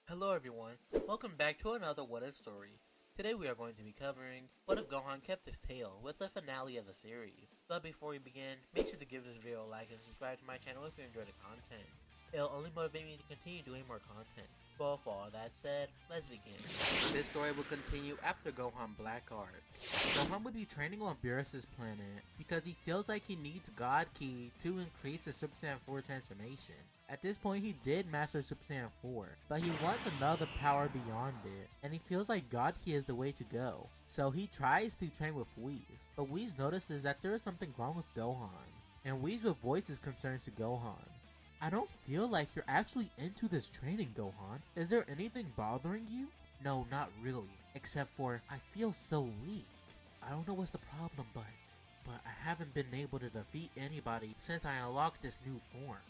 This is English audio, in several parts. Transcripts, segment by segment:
Hello everyone, welcome back to another What If story. Today we are going to be covering What If Gohan Kept His Tail with the finale of the series. But before we begin, make sure to give this video a like and subscribe to my channel if you enjoy the content. It'll only motivate me to continue doing more content. But with all that said, let's begin. This story will continue after Gohan Black Arc. Gohan would be training on Beerus's planet because he feels like he needs God Ki to increase his Super Saiyan 4 transformation. At this point he did master Super Saiyan 4, but he wants another power beyond it, and he feels like God Ki is the way to go. So he tries to train with Whis, but Whis notices that there is something wrong with Gohan, and Whis will voice his concerns to Gohan. I don't feel like you're actually into this training, Gohan. Is there anything bothering you? No, not really. Except for, I feel so weak. I don't know what's the problem, but I haven't been able to defeat anybody since I unlocked this new form.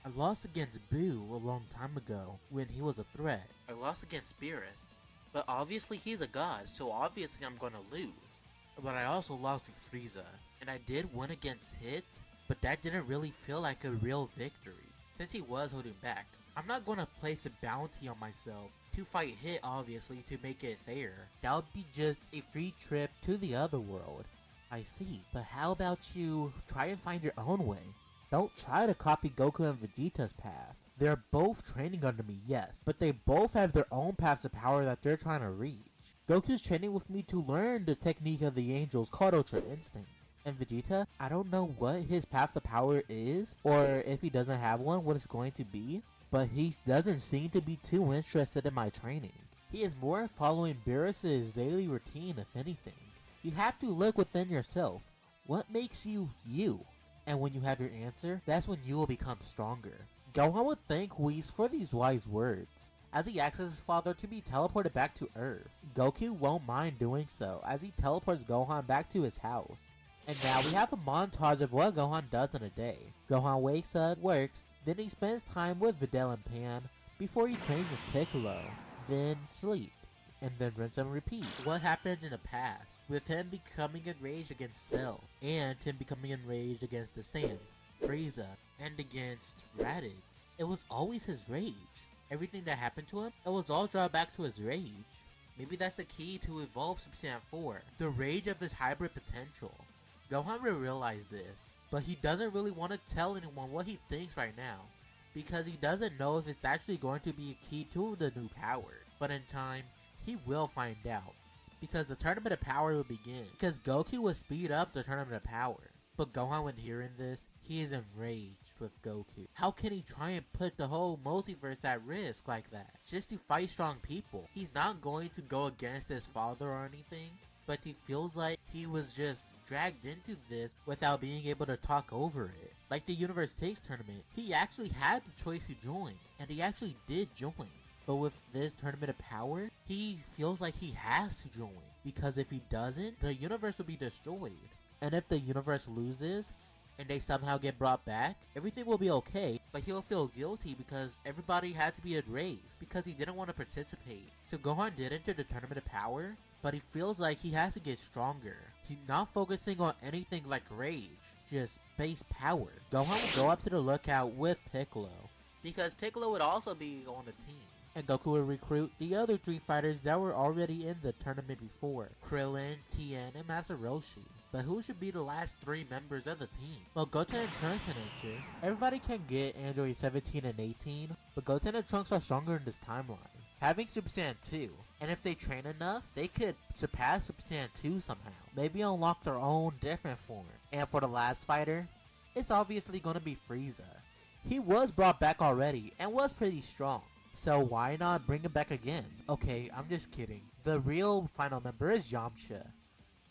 I lost against Boo a long time ago, when he was a threat. I lost against Beerus, but obviously he's a god, so obviously I'm gonna lose. But I also lost to Frieza, and I did win against Hit, but that didn't really feel like a real victory, since he was holding back. I'm not gonna place a bounty on myself to fight Hit, obviously, to make it fair. That would be just a free trip to the other world. I see, but how about you try and find your own way? Don't try to copy Goku and Vegeta's path. They're both training under me, yes, but they both have their own paths of power that they're trying to reach. Goku's training with me to learn the technique of the angels called Ultra Instinct. And Vegeta, I don't know what his path of power is, or if he doesn't have one, what it's going to be, but he doesn't seem to be too interested in my training. He is more following Beerus' daily routine, if anything. You have to look within yourself. What makes you you? And when you have your answer, that's when you will become stronger. Gohan would thank Whis for these wise words, as he asks his father to be teleported back to Earth. Goku won't mind doing so, as he teleports Gohan back to his house. And now we have a montage of what Gohan does in a day. Gohan wakes up, works, then he spends time with Videl and Pan, before he trains with Piccolo, then sleep, and then rinse and repeat. What happened in the past, with him becoming enraged against Cell, and him becoming enraged against the Saiyans, Frieza, and against Raditz. It was always his rage. Everything that happened to him, it was all drawn back to his rage. Maybe that's the key to evolve Super Saiyan 4, the rage of his hybrid potential. Gohan will realize this, but he doesn't really want to tell anyone what he thinks right now, because he doesn't know if it's actually going to be a key to the new power. But in time, he will find out, because the Tournament of Power will begin, because Goku will speed up the Tournament of Power. But Gohan, when hearing this, he is enraged with Goku. How can he try and put the whole multiverse at risk like that, just to fight strong people? He's not going to go against his father or anything, but he feels like he was just dragged into this without being able to talk over it. Like the Universe Takes tournament, he actually had the choice to join, and he actually did join. But with this Tournament of Power, he feels like he has to join, because if he doesn't, the universe will be destroyed. And if the universe loses, and they somehow get brought back, everything will be okay, but he'll feel guilty because everybody had to be erased, because he didn't want to participate. So Gohan did enter the Tournament of Power, but he feels like he has to get stronger. He's not focusing on anything like rage, just base power. Gohan will go up to the lookout with Piccolo, because Piccolo would also be on the team. And Goku will recruit the other 3 fighters that were already in the tournament before, Krillin, Tien, and Master Roshi. But who should be the last 3 members of the team? Well, Goten and Trunks can enter. Everybody can get Android 17 and 18, but Goten and Trunks are stronger in this timeline, having Super Saiyan 2. And if they train enough, they could surpass Super Saiyan 2 somehow. Maybe unlock their own different form. And for the last fighter, it's obviously going to be Frieza. He was brought back already, and was pretty strong. So why not bring him back again? Okay, I'm just kidding. The real final member is Yamcha.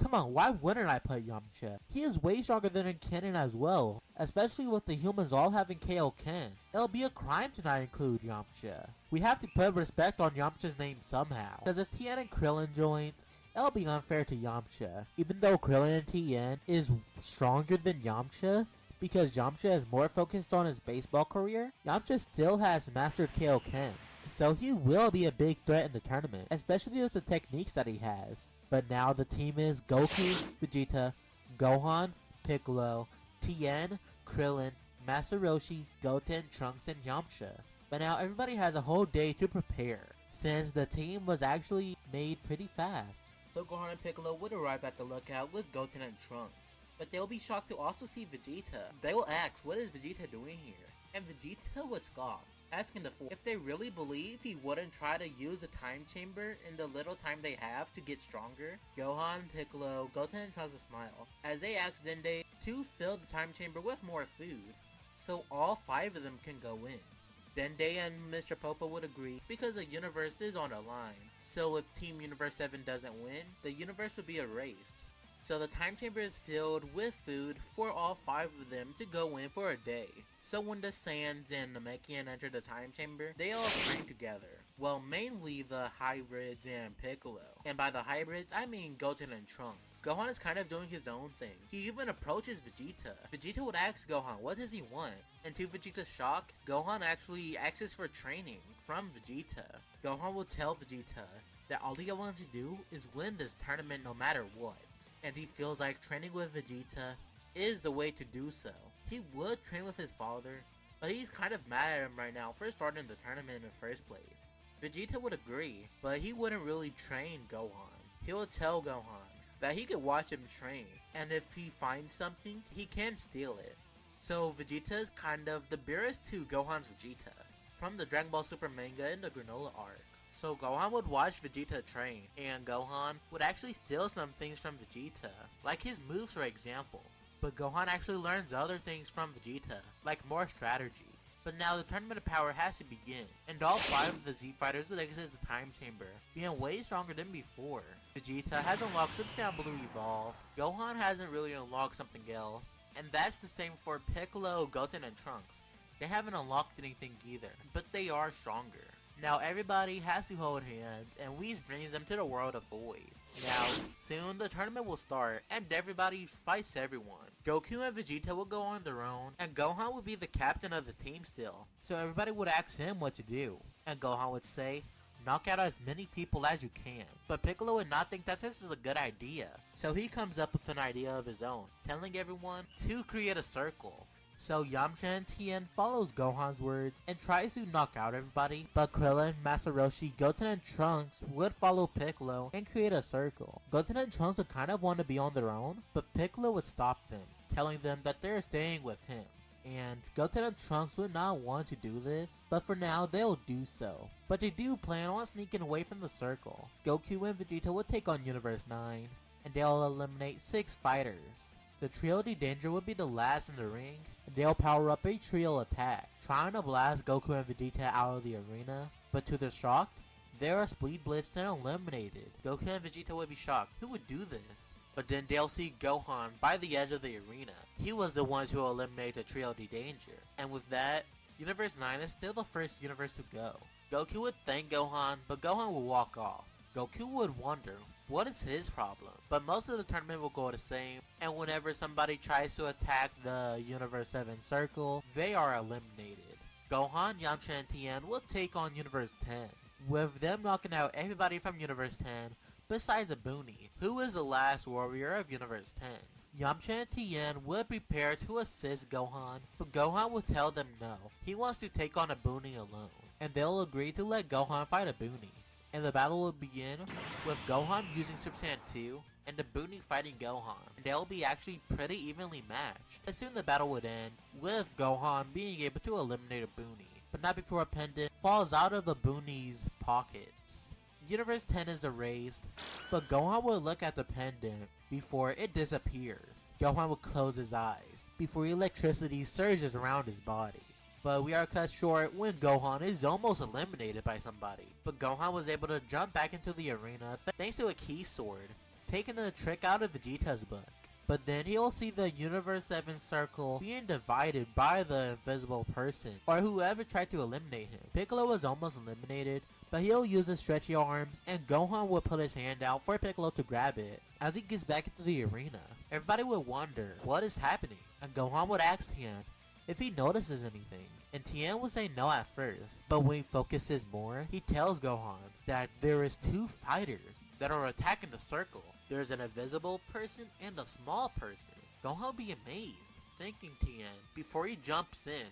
Come on, why wouldn't I put Yamcha? He is way stronger than in canon as well, especially with the humans all having Kaioken. It'll be a crime to not include Yamcha. We have to put respect on Yamcha's name somehow, because if Tien and Krillin joined, it'll be unfair to Yamcha. Even though Krillin and Tien is stronger than Yamcha, because Yamcha is more focused on his baseball career, Yamcha still has mastered Kaioken, so he will be a big threat in the tournament, especially with the techniques that he has. But now the team is Goku, Vegeta, Gohan, Piccolo, Tien, Krillin, Master Roshi, Goten, Trunks, and Yamcha. But now everybody has a whole day to prepare. since the team was actually made pretty fast. So Gohan and Piccolo would arrive at the lookout with Goten and Trunks. But they'll be shocked to also see Vegeta. They will ask, what is Vegeta doing here? And Vegeta would scoff, asking the four if they really believe he wouldn't try to use the time chamber in the little time they have to get stronger. Gohan, Piccolo, Goten, and Trunks smile as they ask Dende to fill the time chamber with more food, so all 5 of them can go in. Dende and Mr. Popo would agree because the universe is on the line, so if Team Universe 7 doesn't win, the universe would be erased. So the time chamber is filled with food for all 5 of them to go in for a day. So when the Saiyans and Namekian enter the time chamber, they all train together. Well, mainly the hybrids and Piccolo. And by the hybrids, I mean Goten and Trunks. Gohan is kind of doing his own thing. He even approaches Vegeta. Vegeta would ask Gohan, what does he want? And to Vegeta's shock, Gohan actually asks for training from Vegeta. Gohan will tell Vegeta that all he wants to do is win this tournament no matter what. And he feels like training with Vegeta is the way to do so. He would train with his father, but he's kind of mad at him right now for starting the tournament in the first place. Vegeta would agree, but he wouldn't really train Gohan. He would tell Gohan that he could watch him train, and if he finds something, he can steal it. So Vegeta is kind of the Beerus to Gohan's Vegeta, from the Dragon Ball Super manga in the Granola arc. So Gohan would watch Vegeta train, and Gohan would actually steal some things from Vegeta, like his moves for example. But Gohan actually learns other things from Vegeta, like more strategy. But now the Tournament of Power has to begin, and all 5 of the Z Fighters would exit the time chamber, being way stronger than before. Vegeta has unlocked Super Saiyan Blue Evolve, Gohan hasn't really unlocked something else, and that's the same for Piccolo, Goten, and Trunks. They haven't unlocked anything either, but they are stronger. Now everybody has to hold hands, and Whis brings them to the world of Void. Now, soon the tournament will start, and everybody fights everyone. Goku and Vegeta will go on their own, and Gohan would be the captain of the team still. So everybody would ask him what to do, and Gohan would say, knock out as many people as you can. But Piccolo would not think that this is a good idea. So he comes up with an idea of his own, telling everyone to create a circle. So Yamcha and Tien follows Gohan's words and tries to knock out everybody, but Krillin, Master Roshi, Goten, and Trunks would follow Piccolo and create a circle. Goten and Trunks would kind of want to be on their own, but Piccolo would stop them, telling them that they're staying with him. And Goten and Trunks would not want to do this, but for now they'll do so. But they do plan on sneaking away from the circle. Goku and Vegeta would take on Universe 9, and they'll eliminate 6 fighters. The Trio de Danger would be the last in the ring, and they'll power up a trio attack, trying to blast Goku and Vegeta out of the arena, but to their shock, they are split blitzed and eliminated. Goku and Vegeta would be shocked, who would do this? But then they'll see Gohan by the edge of the arena. He was the one to eliminate the Trio de Danger, and with that, Universe 9 is still the first universe to go. Goku would thank Gohan, but Gohan would walk off. Goku would wonder, what is his problem? But most of the tournament will go the same, and whenever somebody tries to attack the Universe 7 circle, they are eliminated. Gohan, Yamcha, and Tien will take on Universe 10, with them knocking out everybody from Universe 10, besides Abuni, who is the last warrior of Universe 10. Yamcha and Tien will prepare to assist Gohan, but Gohan will tell them no. He wants to take on Abuni alone, and they'll agree to let Gohan fight Abuni. And the battle will begin with Gohan using Super Saiyan 2 and Abuni fighting Gohan. And they'll be actually pretty evenly matched. And soon the battle would end with Gohan being able to eliminate Abuni, but not before a pendant falls out of Abuni's pockets. Universe 10 is erased, but Gohan will look at the pendant before it disappears. Gohan will close his eyes before electricity surges around his body. But we are cut short when Gohan is almost eliminated by somebody. But Gohan was able to jump back into the arena thanks to a key sword, taking the trick out of Vegeta's book. But then he'll see the Universe 7 circle being divided by the invisible person, or whoever tried to eliminate him. Piccolo was almost eliminated, but he'll use his stretchy arms, and Gohan will put his hand out for Piccolo to grab it as he gets back into the arena. Everybody would wonder, what is happening? And Gohan would ask Tien if he notices anything, and Tien would say no at first, but when he focuses more, he tells Gohan that there is 2 fighters that are attacking the circle. There's an invisible person and a small person. Gohan will be amazed, thanking Tien before he jumps in,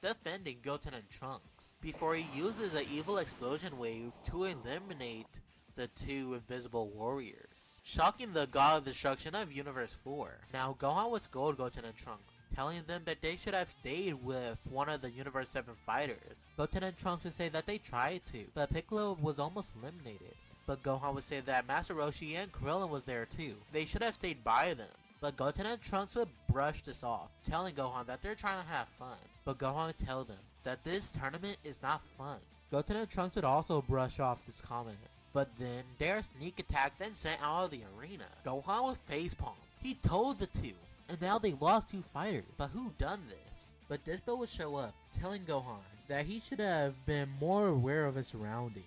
defending Goten and Trunks, before he uses an evil explosion wave to eliminate the two invisible warriors, shocking the god of destruction of Universe 4. Now Gohan would scold Goten and Trunks, telling them that they should have stayed with one of the Universe 7 fighters. Goten and Trunks would say that they tried to, but Piccolo was almost eliminated. But Gohan would say that Master Roshi and Krillin was there too. They should have stayed by them. But Goten and Trunks would brush this off, telling Gohan that they're trying to have fun. But Gohan would tell them that this tournament is not fun. Goten and Trunks would also brush off this comment. But then their sneak attacked and sent out of the arena. Gohan was facepalm. He told the two, and now they lost 2 fighters. But who done this? But Dispo would show up, telling Gohan that he should have been more aware of his surroundings.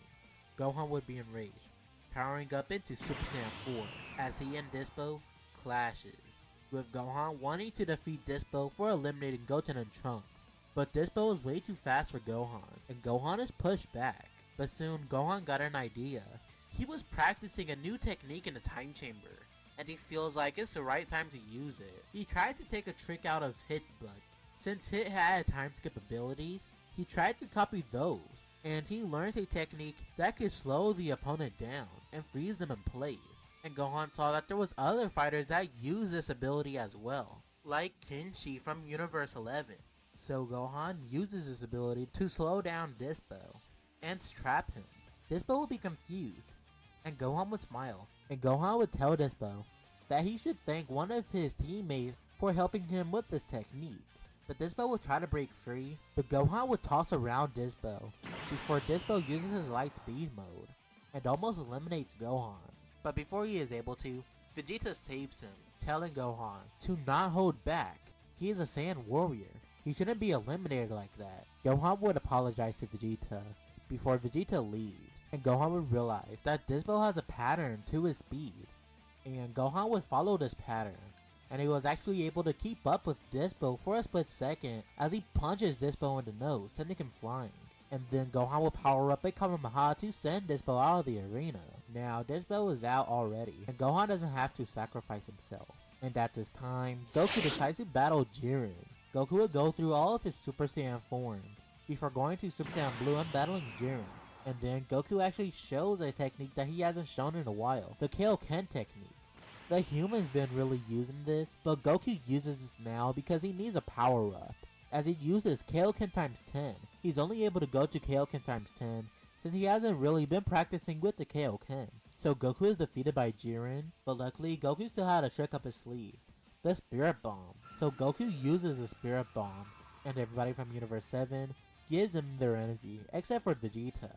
Gohan would be enraged, powering up into Super Saiyan 4 as he and Dispo clashes, with Gohan wanting to defeat Dispo for eliminating Goten and Trunks. But Dispo is way too fast for Gohan, and Gohan is pushed back. But soon Gohan got an idea. He was practicing a new technique in the time chamber, and he feels like it's the right time to use it. He tried to take a trick out of Hit's book. Since Hit had time skip abilities, he tried to copy those, and he learned a technique that could slow the opponent down and freeze them in place. And Gohan saw that there was other fighters that use this ability as well, like Kenshi from Universe 11. So Gohan uses this ability to slow down Dispo and trap him. Dispo would be confused, and Gohan would smile, and Gohan would tell Dispo that he should thank one of his teammates for helping him with this technique. But Dispo would try to break free, but Gohan would toss around Dispo before Dispo uses his light speed mode and almost eliminates Gohan. But before he is able to, Vegeta saves him, telling Gohan to not hold back. He is a Saiyan warrior. He shouldn't be eliminated like that. Gohan would apologize to Vegeta before Vegeta leaves, and Gohan would realize that Dispo has a pattern to his speed, and Gohan would follow this pattern, and he was actually able to keep up with Dispo for a split second as he punches Dispo in the nose, sending him flying. And then Gohan will power up a Kamehameha to send Dispo out of the arena. Now Dispo is out already, and Gohan doesn't have to sacrifice himself. And at this time, Goku decides to battle Jiren. Goku would go through all of his Super Saiyan forms before going to Super Saiyan Blue and battling Jiren. And then Goku actually shows a technique that he hasn't shown in a while, the Kaioken technique. The human's been really using this, but Goku uses this now because he needs a power up. As he uses Kaioken times 10, he's only able to go to Kaioken times 10 since he hasn't really been practicing with the Kaioken. So Goku is defeated by Jiren, but luckily Goku still had a trick up his sleeve, the Spirit Bomb. So Goku uses the Spirit Bomb, and everybody from Universe 7 gives them their energy, except for Vegeta.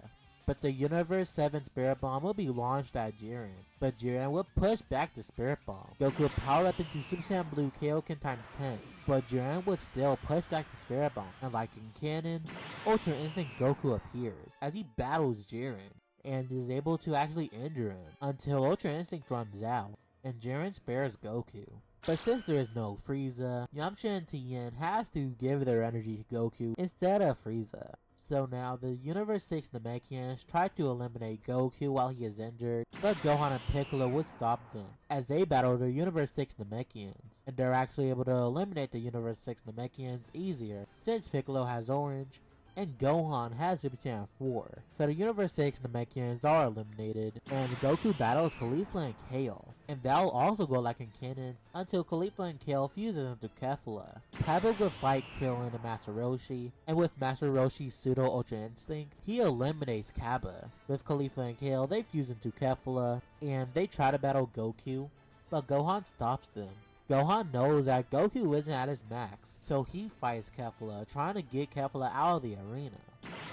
But the Universe 7 Spirit Bomb will be launched at Jiren, but Jiren will push back the Spirit Bomb. Goku will power up into Super Saiyan Blue Kaioken times 10, but Jiren would still push back the Spirit Bomb, and like in canon, Ultra Instinct Goku appears as he battles Jiren, and is able to actually injure him until Ultra Instinct runs out, and Jiren spares Goku. But since there is no Frieza, Yamcha and Tien has to give their energy to Goku instead of Frieza. So now the Universe 6 Namekians try to eliminate Goku while he is injured, but Gohan and Piccolo would stop them as they battle the Universe 6 Namekians, and they're actually able to eliminate the Universe 6 Namekians easier since Piccolo has Orange and Gohan has Super Saiyan 4. So the Universe 6 Namekians are eliminated, and Goku battles Caulifla and Kale. And that'll also go like in canon until Caulifla and Kale fuses into Kefla. Kaba would fight Krillin and Master Roshi, and with Master Roshi's pseudo Ultra Instinct, he eliminates Kaba. With Caulifla and Kale, they fuse into Kefla, and they try to battle Goku, but Gohan stops them. Gohan knows that Goku isn't at his max, so he fights Kefla, trying to get Kefla out of the arena.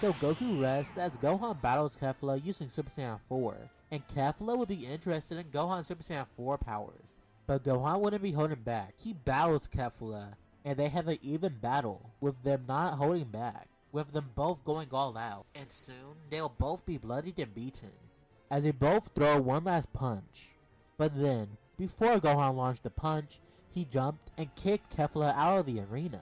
So Goku rests as Gohan battles Kefla using Super Saiyan 4, and Kefla would be interested in Gohan's Super Saiyan 4 powers. But Gohan wouldn't be holding back. He battles Kefla, and they have an even battle, with them not holding back, with them both going all out, and soon they'll both be bloodied and beaten, as they both throw one last punch. But then, before Gohan launched the punch, he jumped and kicked Kefla out of the arena,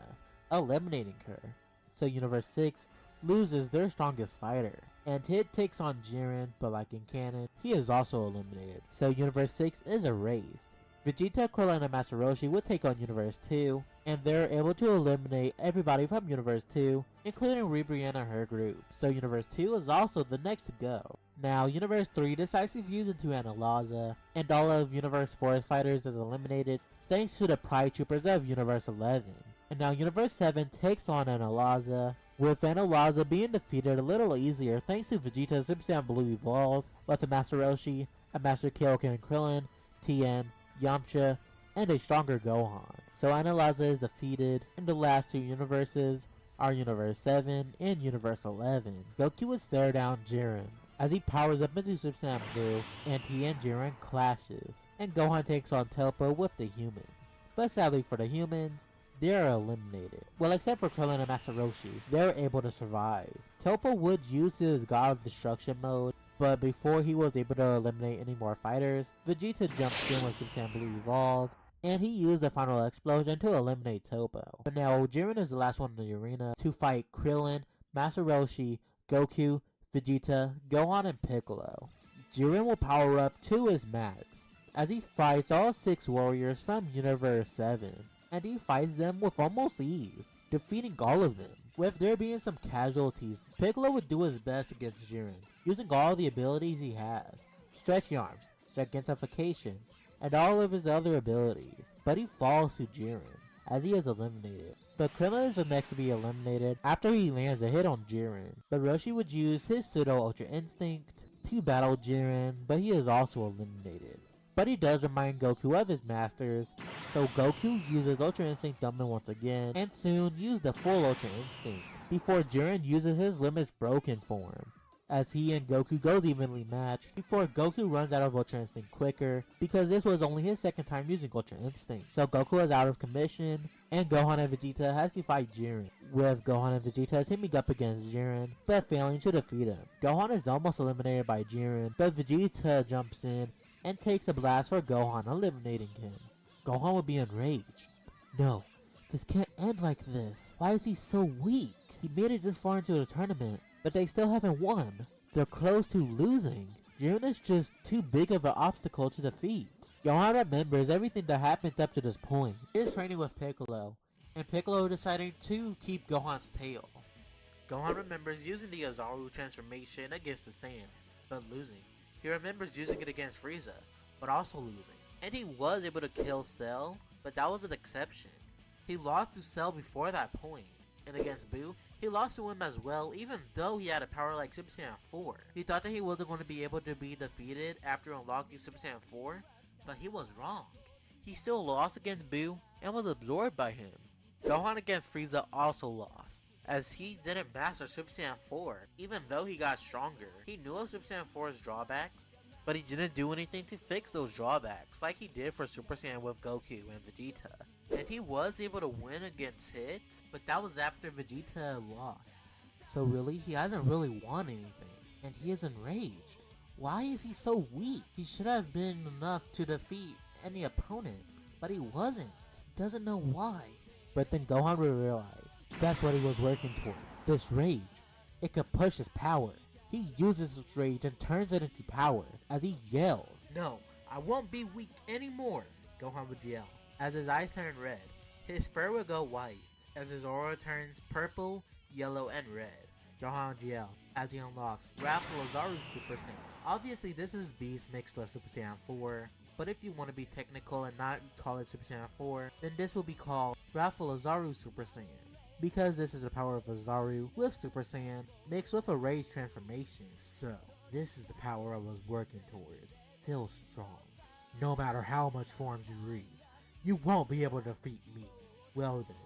eliminating her. So Universe 6 loses their strongest fighter, and Hit takes on Jiren, but like in canon, he is also eliminated. So Universe 6 is erased. Vegeta, Krillin, and Master Roshi would take on Universe 2, and they're able to eliminate everybody from Universe 2, including Ribrianne and her group. So Universe 2 is also the next to go. Now, Universe 3 decides to fuse into Analaza, and all of Universe 4's fighters is eliminated thanks to the Pride Troopers of Universe 11. And now Universe 7 takes on Analaza, with Analaza being defeated a little easier thanks to Vegeta's Super Saiyan Blue Evolve, with a Master Roshi, a Master Kyoken Krillin, Tien, Yamcha, and a stronger Gohan. So Analaza is defeated, and the last two universes are Universe 7 and Universe 11. Goku would stare down Jiren as he powers up into Super Saiyan Blue, and he and Jiren clashes, and Gohan takes on Telpo with the humans. But sadly for the humans, they are eliminated. Well, except for Krillin and Master Roshi, they're able to survive. Telpo would use his God of Destruction mode, but before he was able to eliminate any more fighters, Vegeta jumped in with Super Saiyan Blue Evolve, and he used the final explosion to eliminate Telpo. But now, Jiren is the last one in the arena to fight Krillin, Master Roshi, Goku, Vegeta, Gohan, and Piccolo. Jiren will power up to his max, as he fights all 6 warriors from Universe 7, and he fights them with almost ease, defeating all of them. With there being some casualties, Piccolo would do his best against Jiren, using all the abilities he has, stretchy arms, gigantification, and all of his other abilities, but he falls to Jiren, as he is eliminated. But Krillin is the next to be eliminated after he lands a hit on Jiren, but Roshi would use his pseudo Ultra Instinct to battle Jiren, but he is also eliminated. But he does remind Goku of his masters, so Goku uses Ultra Instinct Dumbin once again, and soon use the full Ultra Instinct, before Jiren uses his Limits Broken form, as he and Goku goes evenly matched, before Goku runs out of Ultra Instinct quicker, because this was only his second time using Ultra Instinct. So Goku is out of commission, and Gohan and Vegeta has to fight Jiren, with Gohan and Vegeta teaming up against Jiren, but failing to defeat him. Gohan is almost eliminated by Jiren, but Vegeta jumps in and takes a blast for Gohan, eliminating him. Gohan would be enraged. No, this can't end like this. Why is he so weak? He made it this far into the tournament, but they still haven't won. They're close to losing. Jiren is just too big of an obstacle to defeat. Gohan remembers everything that happened up to this point. He is training with Piccolo, and Piccolo decided to keep Gohan's tail. Gohan remembers using the Azaru transformation against the Saiyans, but losing. He remembers using it against Frieza, but also losing. And he was able to kill Cell, but that was an exception. He lost to Cell before that point. And against Buu, he lost to him as well, even though he had a power like Super Saiyan 4. He thought that he wasn't going to be able to be defeated after unlocking Super Saiyan 4, but he was wrong. He still lost against Buu and was absorbed by him. Gohan against Frieza also lost, as he didn't master Super Saiyan 4, even though he got stronger. He knew of Super Saiyan 4's drawbacks, but he didn't do anything to fix those drawbacks, like he did for Super Saiyan with Goku and Vegeta. And he was able to win against Hit, but that was after Vegeta lost. So really, he hasn't really won anything, and he is enraged. Why is he so weak? He should have been enough to defeat any opponent, but he wasn't. He doesn't know why. But then Gohan would realize that's what he was working towards. This rage. It could push his power. He uses his rage and turns it into power as he yells. No, I won't be weak anymore, Gohan would yell. As his eyes turn red, his fur will go white, as his aura turns purple, yellow, and red. Gohan would yell as he unlocks Raffle-Azaru Super Saiyan. Obviously this is Beast mixed with Super Saiyan 4, but if you want to be technical and not call it Super Saiyan 4, then this will be called Raffle-Azaru Super Saiyan, because this is the power of Azaru with Super Saiyan mixed with a rage transformation. So, this is the power I was working towards. Feel strong. No matter how much forms you reach, you won't be able to defeat me. Well then,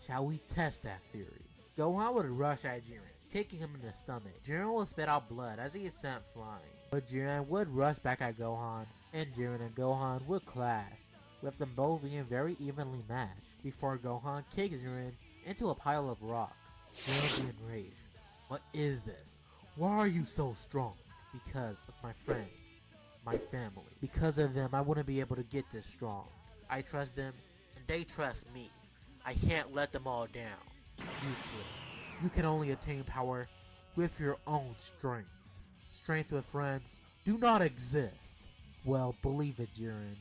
shall we test that theory? Gohan would rush at Jiren, kicking him in the stomach. Jiren will spit out blood as he is sent flying. But Jiren would rush back at Gohan, and Jiren and Gohan would clash, with them both being very evenly matched, before Gohan kicks Jiren into a pile of rocks. Jiren would be enraged. What is this? Why are you so strong? Because of my friends, my family. Because of them, I wouldn't be able to get this strong. I trust them, and they trust me. I can't let them all down. Useless. You can only attain power with your own strength. Strength with friends do not exist. Well, believe it, Jiren.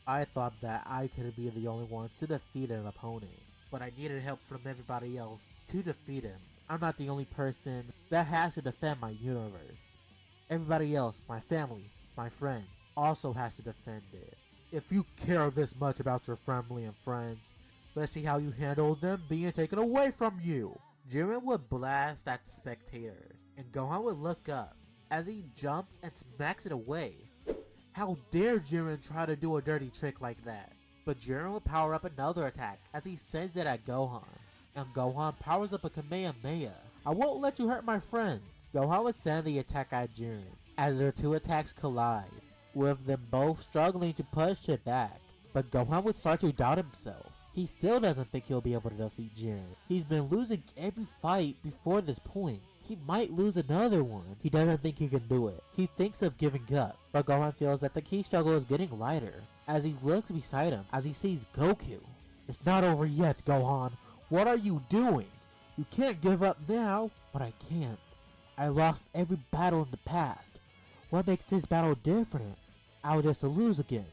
I thought that I could be the only one to defeat an opponent, but I needed help from everybody else to defeat him. I'm not the only person that has to defend my universe. Everybody else, my family, my friends, also has to defend it. If you care this much about your family and friends, let's see how you handle them being taken away from you. Jiren would blast at the spectators, and Gohan would look up as he jumps and smacks it away. How dare Jiren try to do a dirty trick like that? But Jiren would power up another attack as he sends it at Gohan, and Gohan powers up a Kamehameha. I won't let you hurt my friend. Gohan would send the attack at Jiren as their two attacks collide, with them both struggling to push it back. But Gohan would start to doubt himself. He still doesn't think he'll be able to defeat Jiren. He's been losing every fight before this point. He might lose another one. He doesn't think he can do it. He thinks of giving up, but Gohan feels that the key struggle is getting lighter as he looks beside him as he sees Goku. It's not over yet, Gohan. What are you doing? You can't give up now. But I can't. I lost every battle in the past. What makes this battle different? I'll just lose again.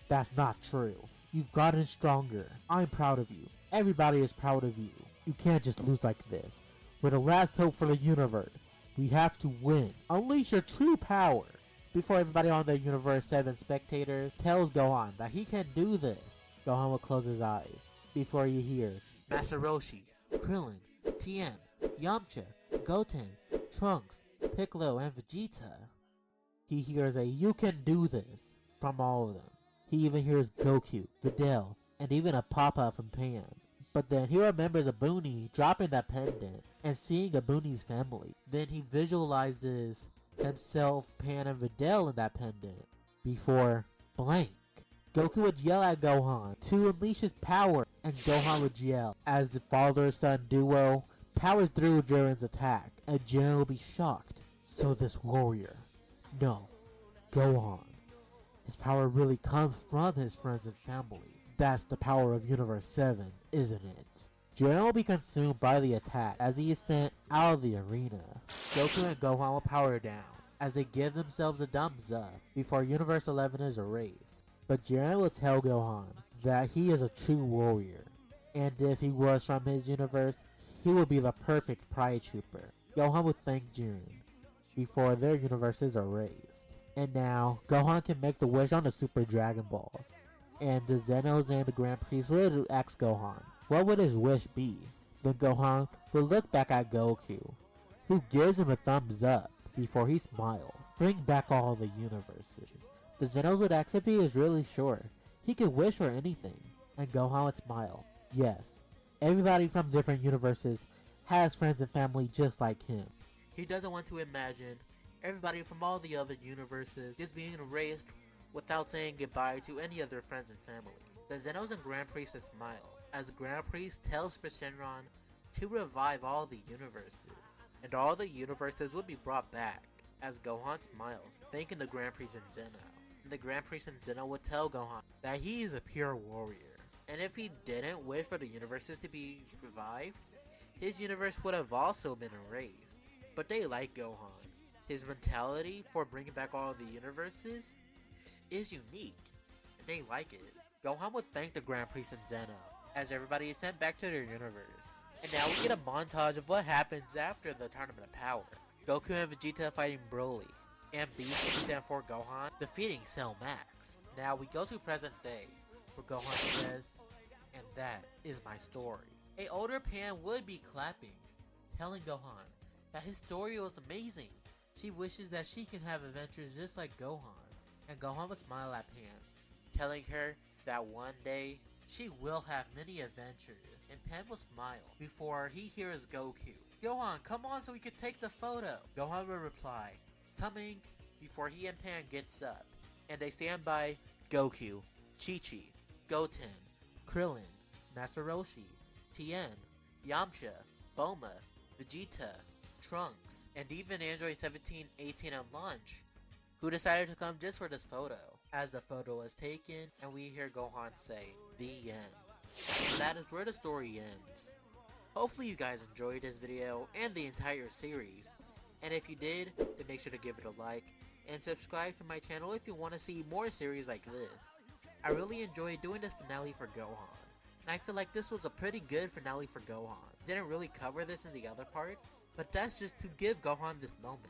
That's not true. You've gotten stronger. I'm proud of you. Everybody is proud of you. You can't just lose like this. We're the last hope for the universe. We have to win. Unleash your true power. Before everybody on the Universe 7 spectators tells Gohan that he can do this, Gohan will close his eyes before he hears Master Roshi, Krillin, Tien, Yamcha, Goten, Trunks, Piccolo, and Vegeta. He hears a "you can do this" from all of them. He even hears Goku, Videl, and even a Papa from Pan. But then he remembers a Boonie dropping that pendant and seeing a Boonie's family. Then he visualizes himself, Pan, and Videl in that pendant before blank. Goku would yell at Gohan to unleash his power, and Gohan would yell as the father-son duo powers through Jiren's attack, and Jiren will be shocked. So this warrior, no, Gohan, his power really comes from his friends and family. That's the power of Universe 7, isn't it? Jiren will be consumed by the attack as he is sent out of the arena. Goku and Gohan will power down as they give themselves a thumbs up before Universe 11 is erased. But Jiren will tell Gohan that he is a true warrior, and if he was from his universe, he would be the perfect pride trooper. Gohan would thank Jiren before their universes are erased. And now, Gohan can make the wish on the Super Dragon Balls. And the Zenos and the Grand Priest would ask Gohan, what would his wish be? Then Gohan would look back at Goku, who gives him a thumbs up before he smiles. Bring back all the universes. The Zenos would ask if he is really sure he could wish for anything, and Gohan would smile. Yes, everybody from different universes has friends and family just like him. He doesn't want to imagine everybody from all the other universes just being erased without saying goodbye to any of their friends and family. The Zenos and Grand Priest would smile as the Grand Priest tells Super Shenron to revive all the universes, and all the universes would be brought back as Gohan smiles, thanking the Grand Priest and Zeno. And the Grand Priest and Zeno would tell Gohan that he is a pure warrior, and if he didn't wish for the universes to be revived, his universe would have also been erased. But they like Gohan. His mentality for bringing back all the universes is unique, and they like it. Gohan would thank the Grand Priest and Zeno as everybody is sent back to their universe. And now we get a montage of what happens after the Tournament of Power. Goku and Vegeta fighting Broly, and Beast Super Saiyan 4 Gohan defeating Cell Max. Now we go to present day, where Gohan says, and that is my story. A older Pan would be clapping, telling Gohan that his story was amazing. She wishes that she can have adventures just like Gohan, and Gohan would smile at Pan, telling her that one day she will have many adventures, and Pan will smile before he hears Goku. Gohan, come on so we can take the photo. Gohan will reply, coming, before he and Pan gets up, and they stand by Goku, Chi-Chi, Goten, Krillin, Master Roshi, Tien, Yamcha, Bulma, Vegeta, Trunks, and even Android 17, 18, and Launch, who decided to come just for this photo. As the photo is taken, and we hear Gohan say, the end. And that is where the story ends. Hopefully you guys enjoyed this video and the entire series, and if you did, then make sure to give it a like, and subscribe to my channel if you want to see more series like this. I really enjoyed doing this finale for Gohan, and I feel like this was a pretty good finale for Gohan. Didn't really cover this in the other parts, but that's just to give Gohan this moment.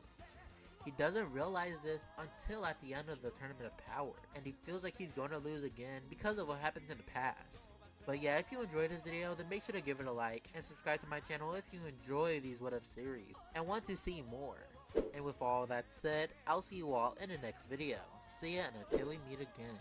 He doesn't realize this until at the end of the Tournament of Power, and he feels like he's going to lose again because of what happened in the past. But yeah, if you enjoyed this video, then make sure to give it a like and subscribe to my channel if you enjoy these What If series and want to see more. And with all that said, I'll see you all in the next video. See ya, and until we meet again.